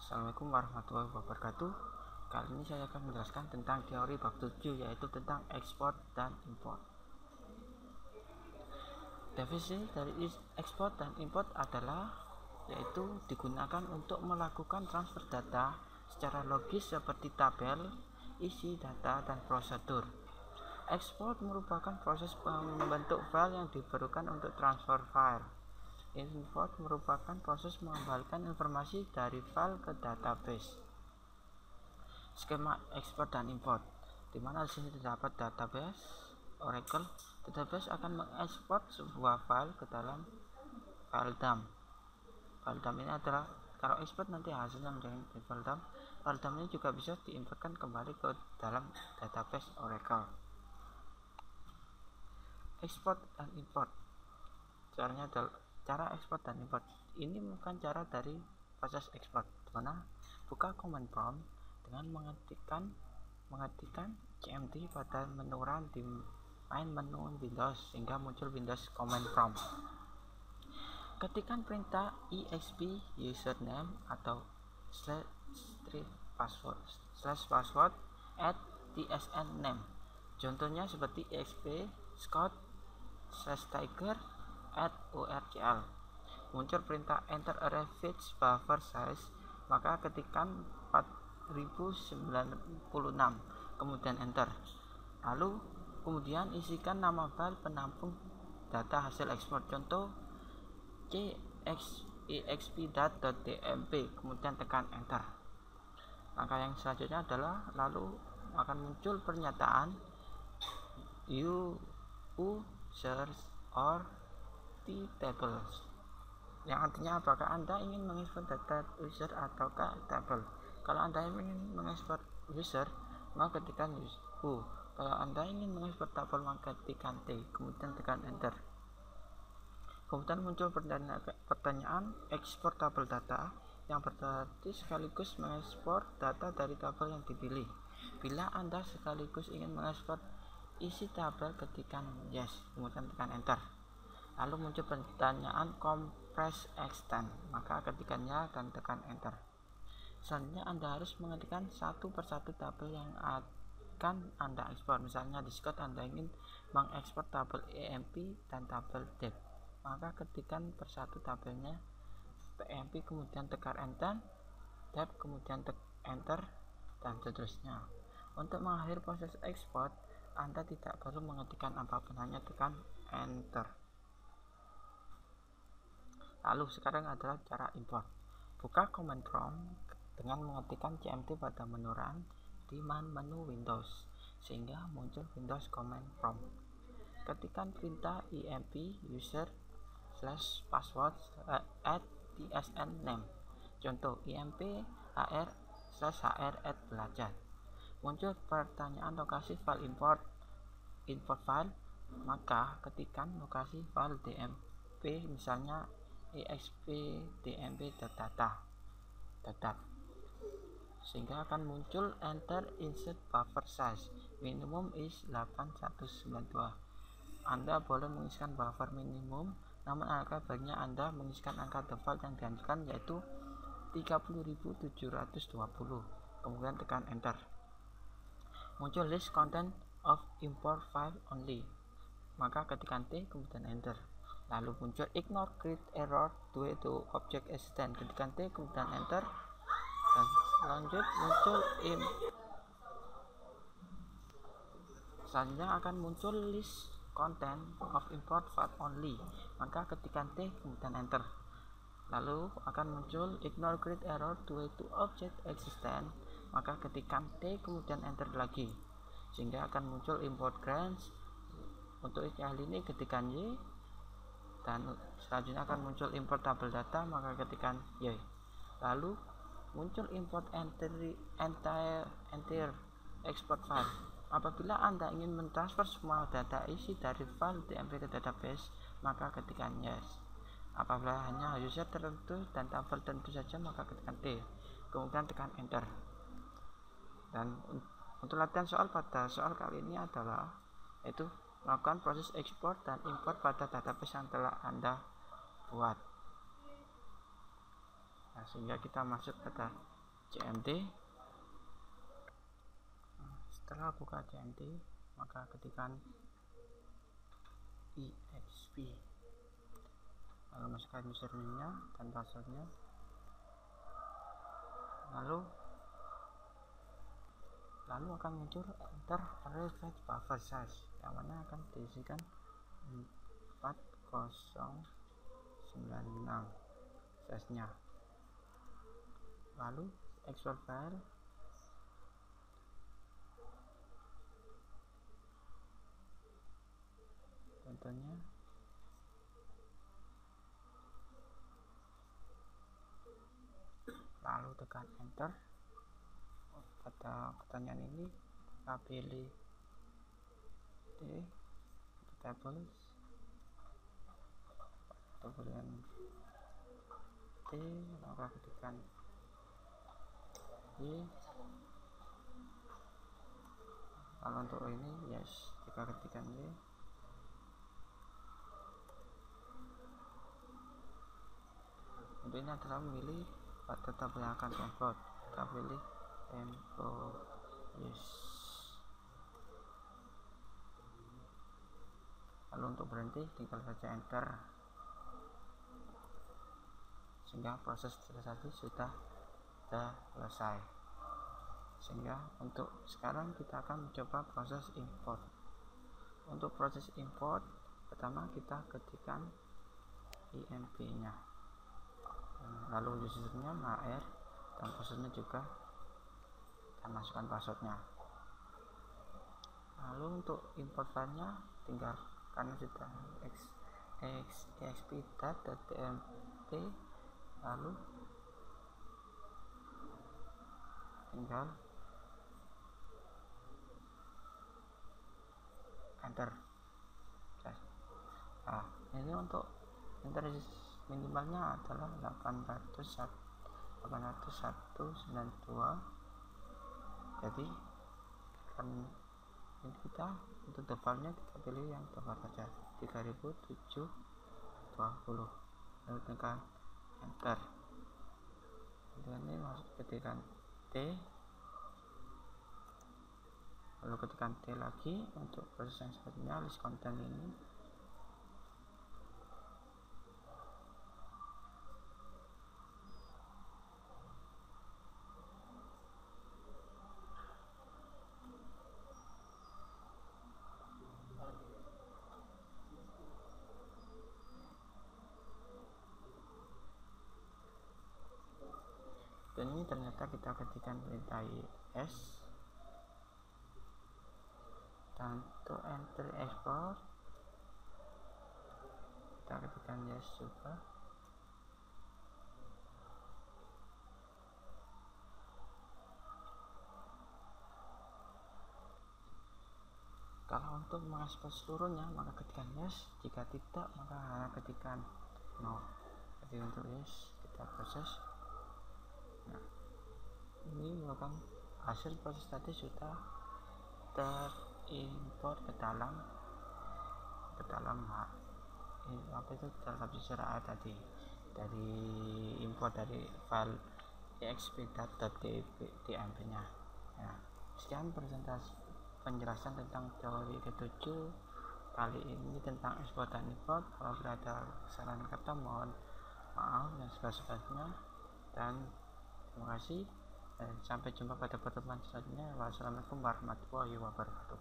Assalamualaikum warahmatullahi wabarakatuh. Kali ini saya akan menjelaskan tentang teori bab 7, yaitu tentang ekspor dan import. Definisi dari ekspor dan import adalah yaitu digunakan untuk melakukan transfer data secara logis seperti tabel, isi data, dan prosedur. Ekspor merupakan proses membentuk file yang diperlukan untuk transfer file. Import merupakan proses mengembalikan informasi dari file ke database. Skema ekspor dan import, di mana di sini terdapat database Oracle. Database akan mengekspor sebuah file ke dalam file dump. File dump ini adalah kalau ekspor nanti hasilnya menjadi file dump. File dump ini juga bisa diimportkan kembali ke dalam database Oracle. Ekspor dan import, caranya adalah cara ekspor dan import. Ini bukan cara dari proses ekspor, dimana buka command prompt dengan mengetikkan cmd pada menu run di main menu Windows sehingga muncul Windows command prompt. Ketikkan perintah exp username atau /password at tsn name. Contohnya seperti exp scott/tiger at url. Muncul perintah enter array fetch buffer size, maka ketikkan 4096 kemudian enter. Lalu kemudian isikan nama file penampung data hasil ekspor, contoh exp.tmp, kemudian tekan enter. Langkah yang selanjutnya adalah lalu akan muncul pernyataan users or tables, yang artinya apakah Anda ingin mengekspor data user ataukah table. Kalau Anda ingin mengekspor user, maka ketikkan U. Kalau Anda ingin mengekspor tabel, maka ketikkan T, kemudian tekan enter. Kemudian muncul pertanyaan ekspor tabel data, yang berarti sekaligus mengekspor data dari tabel yang dipilih. Bila Anda sekaligus ingin mengekspor isi tabel, ketikkan yes, kemudian tekan enter. Lalu muncul pertanyaan compress extend, maka ketikkannya dan tekan enter. Selanjutnya Anda harus mengetikkan satu persatu tabel yang akan Anda ekspor. Misalnya di Scott Anda ingin mengekspor tabel emp dan tabel dep, maka ketikkan persatu tabelnya emp, kemudian tekan enter, dep, kemudian enter, dan seterusnya. Untuk mengakhiri proses ekspor, Anda tidak perlu mengetikkan apapun, hanya tekan enter. Lalu sekarang adalah cara import. Buka command prompt dengan mengetikkan cmd pada menu run di menu Windows sehingga muncul Windows command prompt. Ketikkan perintah emp user/password at tsn name, contoh emp hr/hr at belajar. Muncul pertanyaan lokasi file import file, maka ketikkan lokasi file dmp, misalnya exp.dmp.data, sehingga akan muncul enter insert buffer size minimum is 8192. Anda boleh mengisikan buffer minimum, namun alangkah baiknya Anda mengisikan angka default yang dianjurkan, yaitu 30.720, kemudian tekan enter. Muncul list content of import file only, maka ketikkan T, kemudian enter. Lalu muncul ignore create error due to object existence, ketikkan T, kemudian enter, dan lanjut muncul selanjutnya akan muncul list content of import file only, maka ketikkan T, kemudian enter. Lalu akan muncul ignore create error due to object existence, maka ketikkan T, kemudian enter lagi, sehingga akan muncul import grants. Untuk hal ini ketikkan Y, dan selanjutnya akan muncul import tabel data, maka ketikkan Y. Lalu muncul import entire export file. Apabila Anda ingin mentransfer semua data isi dari file dmp ke database, maka ketikkan yes. Apabila hanya user tertentu dan tabel tertentu saja, maka ketikkan T, kemudian tekan enter. Dan untuk latihan soal pada soal kali ini adalah yaitu melakukan proses ekspor dan import pada database yang telah Anda buat. Nah, sehingga kita masuk pada CMD. Setelah buka CMD, maka ketikkan exp, lalu masukkan username-nya dan passwordnya, lalu akan muncul enter reset buffer size, yang mana akan diisikan 4096 size nya. Lalu export file, contohnya lalu tekan enter. Pada pertanyaan ini kita pilih D tables, kemudian T, maka ketikkan Y. Kalau untuk ini yes, jika ketikkan Y, untuk ini adalah memilih pada tabel yang akan import. Kita pilih import yes. Lalu untuk berhenti tinggal saja enter, sehingga proses tadi sudah selesai. Sehingga untuk sekarang kita akan mencoba proses import. Untuk proses import, pertama kita ketikkan imp nya, lalu username HR dan passwordnya juga, dan masukkan passwordnya. Lalu untuk import filenya tinggal, karena sudah exp.tmp, lalu tinggal enter. Nah, ini untuk interest minimalnya adalah 801.92. Jadi kan ini kita untuk defaultnya kita pilih yang default saja 3720, lalu tekan enter. Kemudian ini masuk ketikkan T, lalu ketikkan T lagi. Untuk proses yang selanjutnya list content ini dan ini ternyata kita ketikkan perintah yes, dan untuk enter export kita ketikkan yes juga. Kalau untuk mengekspor seluruhnya maka ketikkan yes, jika tidak maka ketikkan no. Jadi untuk yes kita proses. Nah, ini merupakan hasil proses tadi sudah terimport ke dalam apa itu dalam user A tadi, dari import dari file exp.tmp nya. Nah, sekian presentasi penjelasan tentang teori ke-7 kali ini tentang ekspor dan import. Kalau ada kesalahan kata mohon maaf yang sebesar-besarnya, dan terima kasih dan sampai jumpa pada pertemuan selanjutnya. Wassalamualaikum warahmatullahi wabarakatuh.